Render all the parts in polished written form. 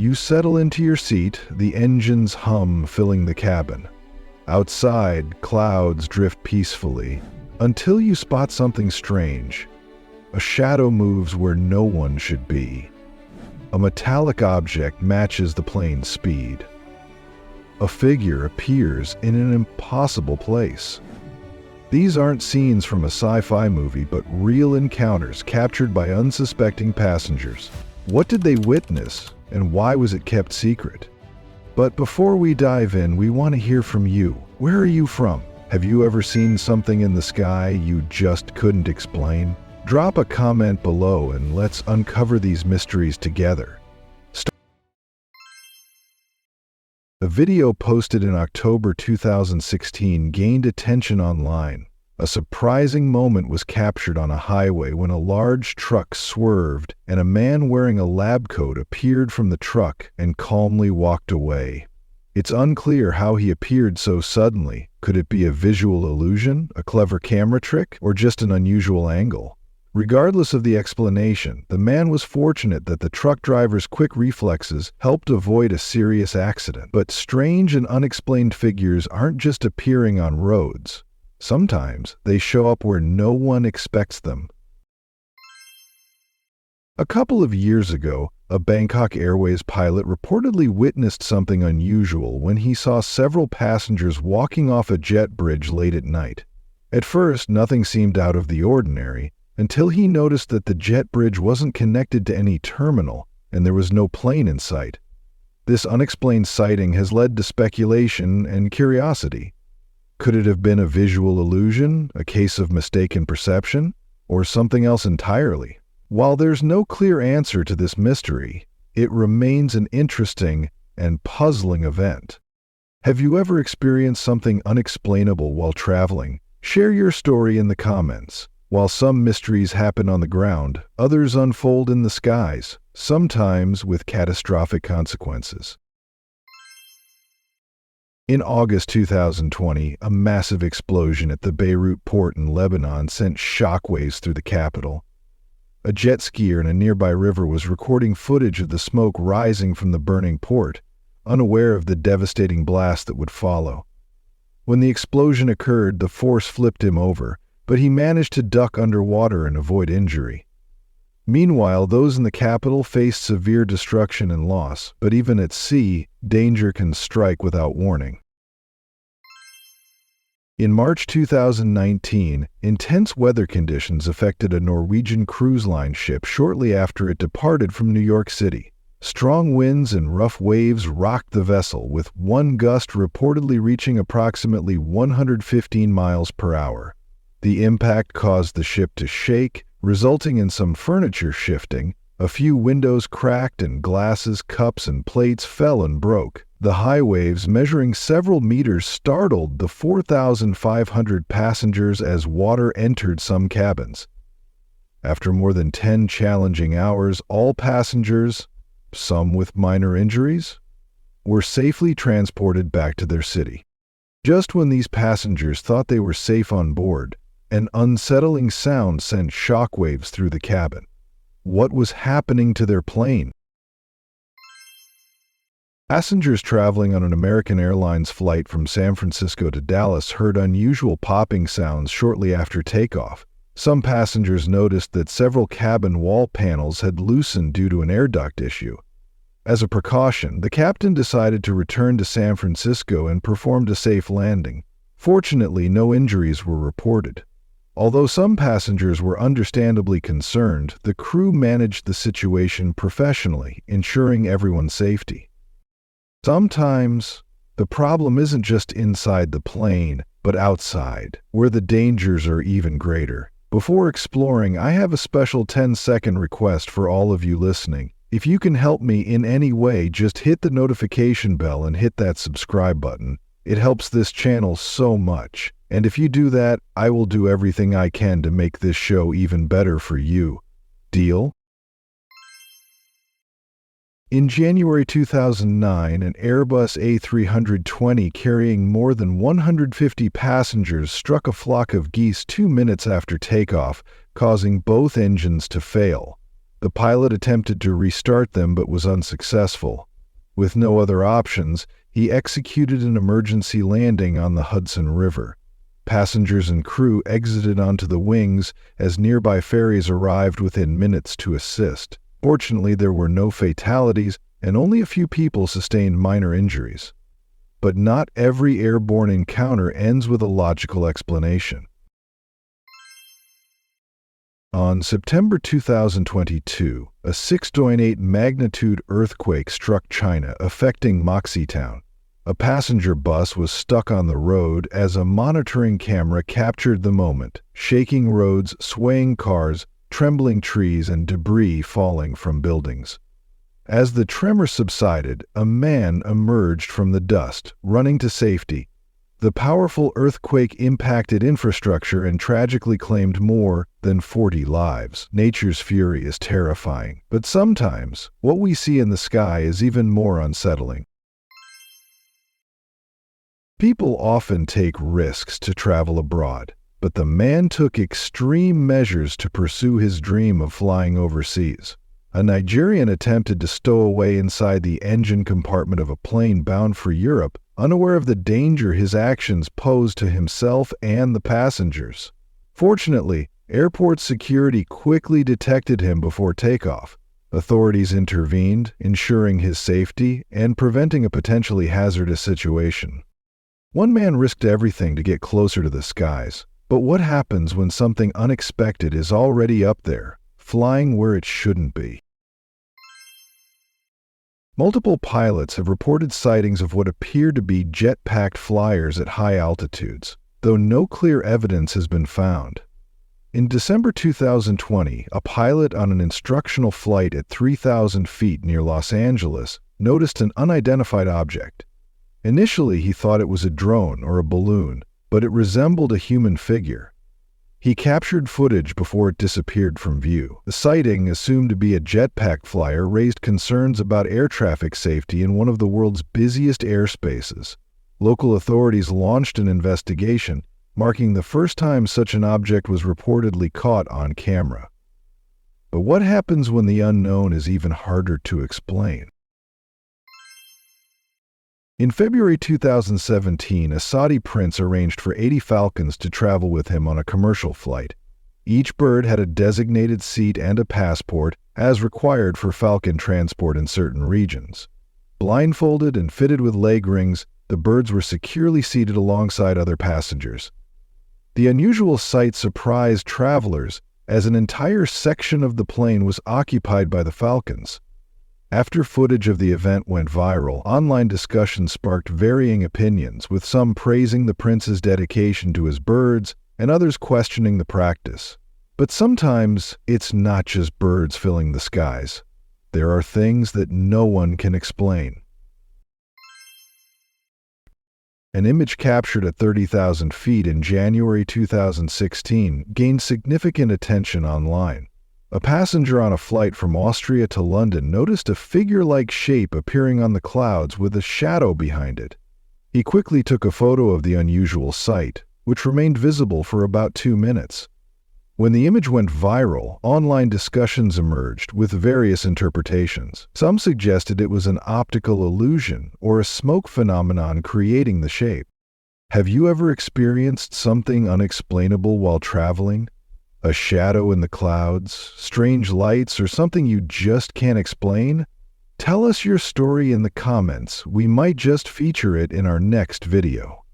You settle into your seat, the engines hum filling the cabin. Outside, clouds drift peacefully, until you spot something strange. A shadow moves where no one should be. A metallic object matches the plane's speed. A figure appears in an impossible place. These aren't scenes from a sci-fi movie, but real encounters captured by unsuspecting passengers. What did they witness, and why was it kept secret? But before we dive in, we want to hear from you. Where are you from? Have you ever seen something in the sky you just couldn't explain? Drop a comment below and let's uncover these mysteries together. A video posted in October 2016 gained attention online. A surprising moment was captured on a highway when a large truck swerved and a man wearing a lab coat appeared from the truck and calmly walked away. It's unclear how he appeared so suddenly. Could it be a visual illusion, a clever camera trick, or just an unusual angle? Regardless of the explanation, the man was fortunate that the truck driver's quick reflexes helped avoid a serious accident. But strange and unexplained figures aren't just appearing on roads. Sometimes they show up where no one expects them. A couple of years ago, a Bangkok Airways pilot reportedly witnessed something unusual when he saw several passengers walking off a jet bridge late at night. At first, nothing seemed out of the ordinary, until he noticed that the jet bridge wasn't connected to any terminal and there was no plane in sight. This unexplained sighting has led to speculation and curiosity. Could it have been a visual illusion, a case of mistaken perception, or something else entirely? While there's no clear answer to this mystery, it remains an interesting and puzzling event. Have you ever experienced something unexplainable while traveling? Share your story in the comments. While some mysteries happen on the ground, others unfold in the skies, sometimes with catastrophic consequences. In August 2020, a massive explosion at the Beirut port in Lebanon sent shockwaves through the capital. A jet skier in a nearby river was recording footage of the smoke rising from the burning port, unaware of the devastating blast that would follow. When the explosion occurred, the force flipped him over, but he managed to duck underwater and avoid injury. Meanwhile, those in the capital faced severe destruction and loss, but even at sea, danger can strike without warning. In March 2019, intense weather conditions affected a Norwegian cruise line ship shortly after it departed from New York City. Strong winds and rough waves rocked the vessel, with one gust reportedly reaching approximately 115 miles per hour. The impact caused the ship to shake, resulting in some furniture shifting. A few windows cracked and glasses, cups, and plates fell and broke. The high waves, measuring several meters, startled the 4,500 passengers as water entered some cabins. After more than 10 challenging hours, all passengers, some with minor injuries, were safely transported back to their city. Just when these passengers thought they were safe on board, an unsettling sound sent shockwaves through the cabin. What was happening to their plane? Passengers traveling on an American Airlines flight from San Francisco to Dallas heard unusual popping sounds shortly after takeoff. Some passengers noticed that several cabin wall panels had loosened due to an air duct issue. As a precaution, the captain decided to return to San Francisco and performed a safe landing. Fortunately, no injuries were reported. Although some passengers were understandably concerned, the crew managed the situation professionally, ensuring everyone's safety. Sometimes, the problem isn't just inside the plane, but outside, where the dangers are even greater. Before exploring, I have a special 10-second request for all of you listening. If you can help me in any way, just hit the notification bell and hit that subscribe button. It helps this channel so much. And if you do that, I will do everything I can to make this show even better for you. Deal? In January 2009, an Airbus A320 carrying more than 150 passengers struck a flock of geese 2 minutes after takeoff, causing both engines to fail. The pilot attempted to restart them but was unsuccessful. With no other options, he executed an emergency landing on the Hudson River. Passengers and crew exited onto the wings as nearby ferries arrived within minutes to assist. Fortunately, there were no fatalities, and only a few people sustained minor injuries. But not every airborne encounter ends with a logical explanation. On September 2022, a 6.8 magnitude earthquake struck China, affecting Moxi Town. A passenger bus was stuck on the road as a monitoring camera captured the moment, shaking roads, swaying cars, trembling trees, and debris falling from buildings. As the tremor subsided, a man emerged from the dust, running to safety. The powerful earthquake impacted infrastructure and tragically claimed more than 40 lives. Nature's fury is terrifying, but sometimes what we see in the sky is even more unsettling. People often take risks to travel abroad, but the man took extreme measures to pursue his dream of flying overseas. A Nigerian attempted to stow away inside the engine compartment of a plane bound for Europe, unaware of the danger his actions posed to himself and the passengers. Fortunately, airport security quickly detected him before takeoff. Authorities intervened, ensuring his safety and preventing a potentially hazardous situation. One man risked everything to get closer to the skies. But what happens when something unexpected is already up there, flying where it shouldn't be? Multiple pilots have reported sightings of what appear to be jet-packed flyers at high altitudes, though no clear evidence has been found. In December 2020, a pilot on an instructional flight at 3,000 feet near Los Angeles noticed an unidentified object. Initially, he thought it was a drone or a balloon, but it resembled a human figure. He captured footage before it disappeared from view. The sighting, assumed to be a jetpack flyer, raised concerns about air traffic safety in one of the world's busiest airspaces. Local authorities launched an investigation, marking the first time such an object was reportedly caught on camera. But what happens when the unknown is even harder to explain? In February 2017, a Saudi prince arranged for 80 Falcons to travel with him on a commercial flight. Each bird had a designated seat and a passport, as required for Falcon transport in certain regions. Blindfolded and fitted with leg rings, the birds were securely seated alongside other passengers. The unusual sight surprised travelers, as an entire section of the plane was occupied by the Falcons. After footage of the event went viral, online discussion sparked varying opinions, with some praising the prince's dedication to his birds and others questioning the practice. But sometimes it's not just birds filling the skies. There are things that no one can explain. An image captured at 30,000 feet in January 2016 gained significant attention online. A passenger on a flight from Austria to London noticed a figure-like shape appearing on the clouds with a shadow behind it. He quickly took a photo of the unusual sight, which remained visible for about 2 minutes. When the image went viral, online discussions emerged with various interpretations. Some suggested it was an optical illusion or a smoke phenomenon creating the shape. Have you ever experienced something unexplainable while traveling? A shadow in the clouds, strange lights, or something you just can't explain? Tell us your story in the comments. We might just feature it in our next video.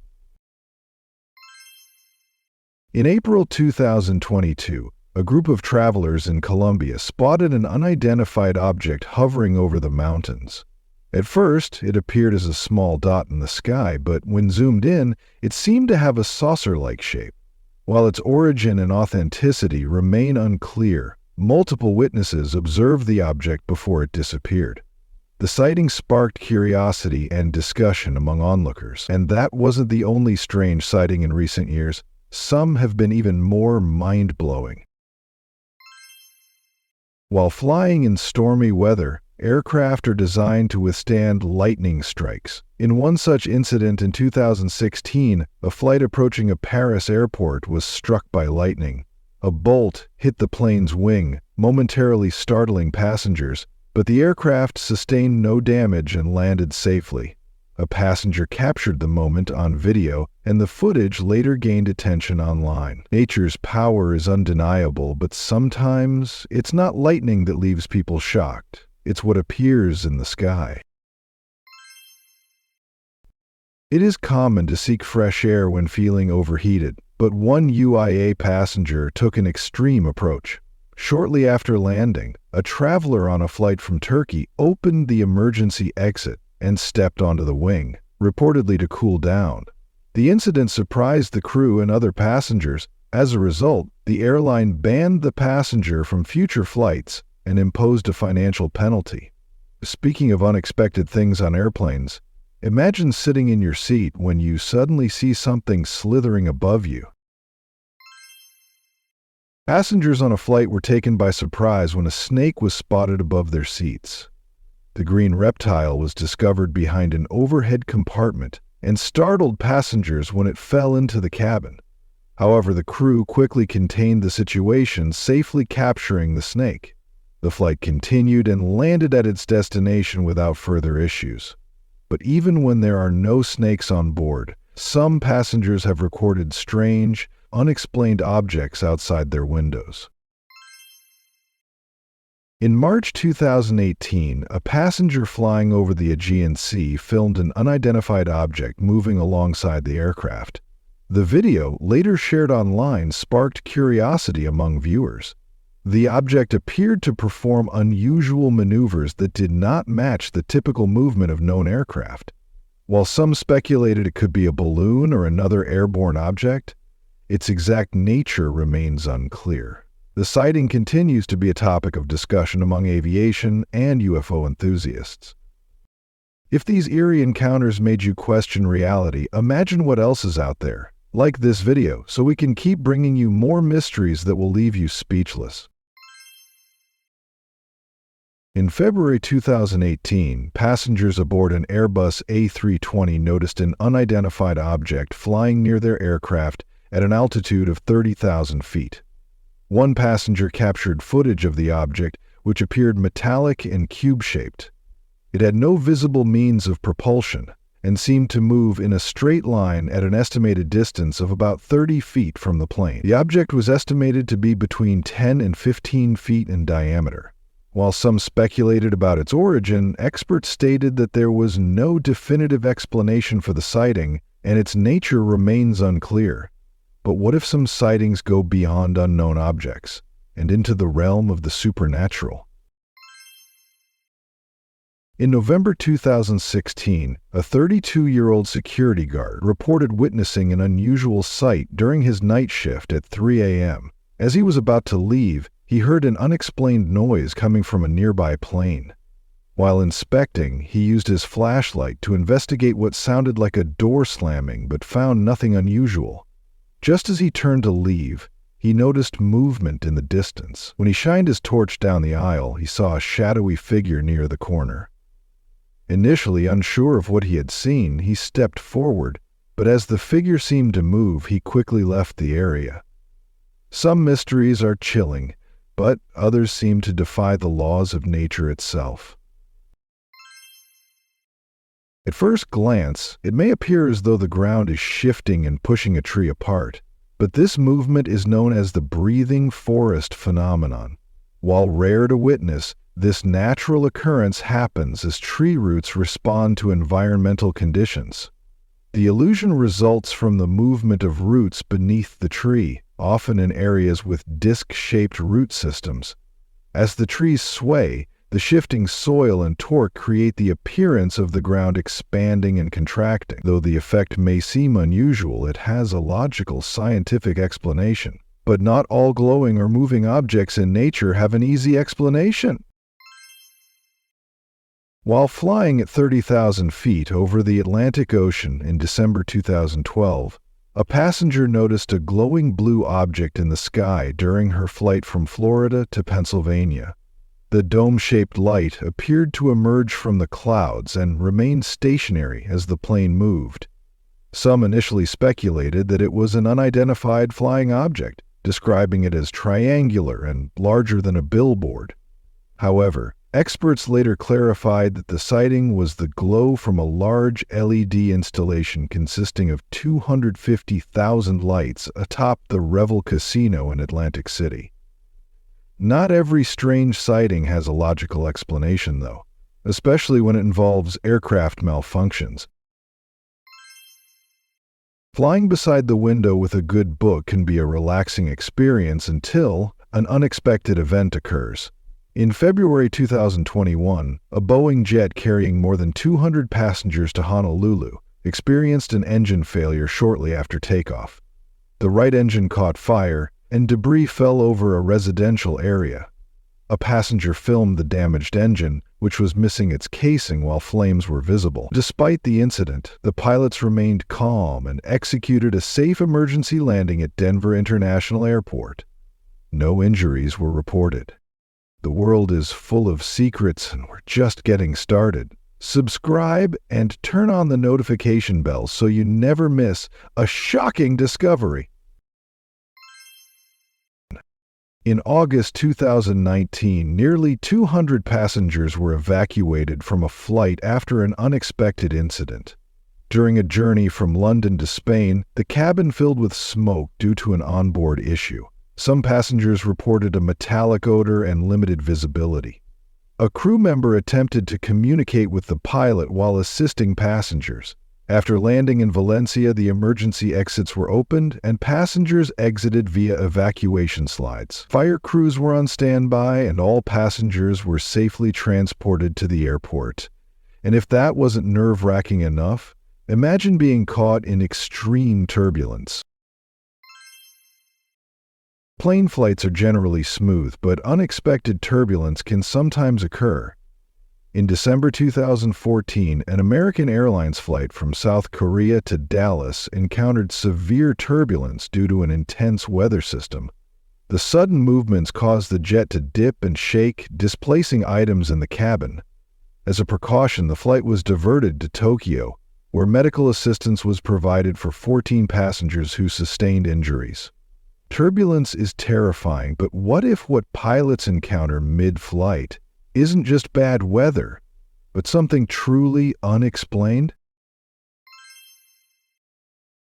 In April 2022, a group of travelers in Colombia spotted an unidentified object hovering over the mountains. At first, it appeared as a small dot in the sky, but when zoomed in, it seemed to have a saucer-like shape. While its origin and authenticity remain unclear, multiple witnesses observed the object before it disappeared. The sighting sparked curiosity and discussion among onlookers, and that wasn't the only strange sighting in recent years. Some have been even more mind-blowing. While flying in stormy weather, aircraft are designed to withstand lightning strikes. In one such incident in 2016, a flight approaching a Paris airport was struck by lightning. A bolt hit the plane's wing, momentarily startling passengers, but the aircraft sustained no damage and landed safely. A passenger captured the moment on video, and the footage later gained attention online. Nature's power is undeniable, but sometimes it's not lightning that leaves people shocked. It's what appears in the sky. It is common to seek fresh air when feeling overheated, but one UIA passenger took an extreme approach. Shortly after landing, a traveler on a flight from Turkey opened the emergency exit and stepped onto the wing, reportedly to cool down. The incident surprised the crew and other passengers. As a result, the airline banned the passenger from future flights and imposed a financial penalty. Speaking of unexpected things on airplanes, imagine sitting in your seat when you suddenly see something slithering above you. Passengers on a flight were taken by surprise when a snake was spotted above their seats. The green reptile was discovered behind an overhead compartment and startled passengers when it fell into the cabin. However, the crew quickly contained the situation, safely capturing the snake. The flight continued and landed at its destination without further issues. But even when there are no snakes on board, some passengers have recorded strange, unexplained objects outside their windows. In March 2018, a passenger flying over the Aegean Sea filmed an unidentified object moving alongside the aircraft. The video, later shared online, sparked curiosity among viewers. The object appeared to perform unusual maneuvers that did not match the typical movement of known aircraft. While some speculated it could be a balloon or another airborne object, its exact nature remains unclear. The sighting continues to be a topic of discussion among aviation and UFO enthusiasts. If these eerie encounters made you question reality, imagine what else is out there. Like this video so we can keep bringing you more mysteries that will leave you speechless. In February 2018, passengers aboard an Airbus A320 noticed an unidentified object flying near their aircraft at an altitude of 30,000 feet. One passenger captured footage of the object, which appeared metallic and cube-shaped. It had no visible means of propulsion and seemed to move in a straight line at an estimated distance of about 30 feet from the plane. The object was estimated to be between 10 and 15 feet in diameter. While some speculated about its origin, experts stated that there was no definitive explanation for the sighting and its nature remains unclear. But what if some sightings go beyond unknown objects and into the realm of the supernatural? In November 2016, a 32-year-old security guard reported witnessing an unusual sight during his night shift at 3 a.m. As he was about to leave, he heard an unexplained noise coming from a nearby plane. While inspecting, he used his flashlight to investigate what sounded like a door slamming but found nothing unusual. Just as he turned to leave, he noticed movement in the distance. When he shined his torch down the aisle, he saw a shadowy figure near the corner. Initially unsure of what he had seen, he stepped forward, but as the figure seemed to move, he quickly left the area. Some mysteries are chilling, but others seem to defy the laws of nature itself. At first glance, it may appear as though the ground is shifting and pushing a tree apart, but this movement is known as the breathing forest phenomenon. While rare to witness, this natural occurrence happens as tree roots respond to environmental conditions. The illusion results from the movement of roots beneath the tree, often in areas with disc-shaped root systems. As the trees sway, the shifting soil and torque create the appearance of the ground expanding and contracting. Though the effect may seem unusual, it has a logical, scientific explanation. But not all glowing or moving objects in nature have an easy explanation. While flying at 30,000 feet over the Atlantic Ocean in December 2012, a passenger noticed a glowing blue object in the sky during her flight from Florida to Pennsylvania. The dome-shaped light appeared to emerge from the clouds and remained stationary as the plane moved. Some initially speculated that it was an unidentified flying object, describing it as triangular and larger than a billboard. However, Experts later clarified that the sighting was the glow from a large LED installation consisting of 250,000 lights atop the Revel Casino in Atlantic City. Not every strange sighting has a logical explanation, though, especially when it involves aircraft malfunctions. Flying beside the window with a good book can be a relaxing experience until an unexpected event occurs. In February 2021, a Boeing jet carrying more than 200 passengers to Honolulu experienced an engine failure shortly after takeoff. The right engine caught fire, and debris fell over a residential area. A passenger filmed the damaged engine, which was missing its casing while flames were visible. Despite the incident, the pilots remained calm and executed a safe emergency landing at Denver International Airport. No injuries were reported. The world is full of secrets, and we're just getting started. Subscribe and turn on the notification bell so you never miss a shocking discovery. In August 2019, nearly 200 passengers were evacuated from a flight after an unexpected incident. During a journey from London to Spain, the cabin filled with smoke due to an onboard issue. Some passengers reported a metallic odor and limited visibility. A crew member attempted to communicate with the pilot while assisting passengers. After landing in Valencia, the emergency exits were opened and passengers exited via evacuation slides. Fire crews were on standby and all passengers were safely transported to the airport. And if that wasn't nerve-wracking enough, imagine being caught in extreme turbulence. Plane flights are generally smooth, but unexpected turbulence can sometimes occur. In December 2014, an American Airlines flight from South Korea to Dallas encountered severe turbulence due to an intense weather system. The sudden movements caused the jet to dip and shake, displacing items in the cabin. As a precaution, the flight was diverted to Tokyo, where medical assistance was provided for 14 passengers who sustained injuries. Turbulence is terrifying, but what if what pilots encounter mid-flight isn't just bad weather, but something truly unexplained?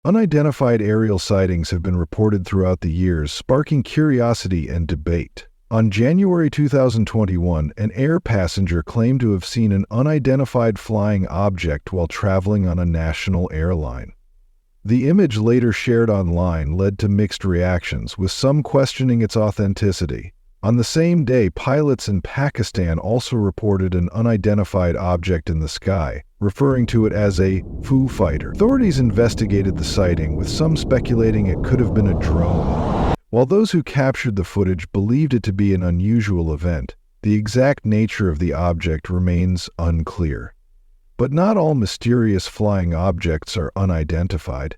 Unidentified aerial sightings have been reported throughout the years, sparking curiosity and debate. On January 2021, an air passenger claimed to have seen an unidentified flying object while traveling on a national airline. The image later shared online led to mixed reactions, with some questioning its authenticity. On the same day, pilots in Pakistan also reported an unidentified object in the sky, referring to it as a Foo Fighter. Authorities investigated the sighting, with some speculating it could have been a drone. While those who captured the footage believed it to be an unusual event, the exact nature of the object remains unclear. But not all mysterious flying objects are unidentified.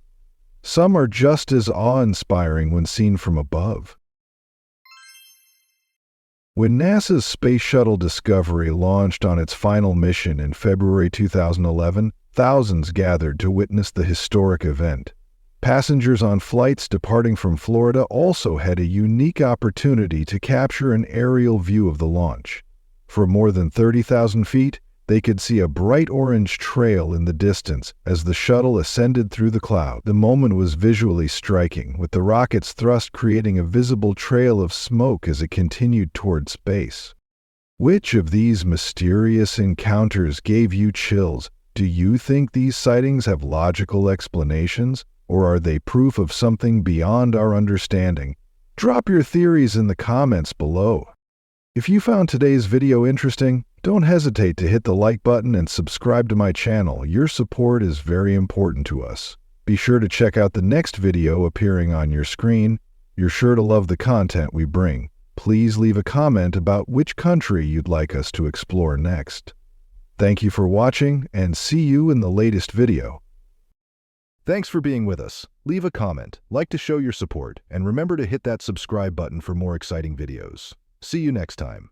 Some are just as awe-inspiring when seen from above. When NASA's Space Shuttle Discovery launched on its final mission in February 2011, thousands gathered to witness the historic event. Passengers on flights departing from Florida also had a unique opportunity to capture an aerial view of the launch. From more than 30,000 feet, they could see a bright orange trail in the distance as the shuttle ascended through the cloud. The moment was visually striking, with the rocket's thrust creating a visible trail of smoke as it continued toward space. Which of these mysterious encounters gave you chills? Do you think these sightings have logical explanations, or are they proof of something beyond our understanding? Drop your theories in the comments below. If you found today's video interesting, don't hesitate to hit the like button and subscribe to my channel. Your support is very important to us. Be sure to check out the next video appearing on your screen. You're sure to love the content we bring. Please leave a comment about which country you'd like us to explore next. Thank you for watching, and see you in the latest video. Thanks for being with us. Leave a comment, like to show your support, and remember to hit that subscribe button for more exciting videos. See you next time.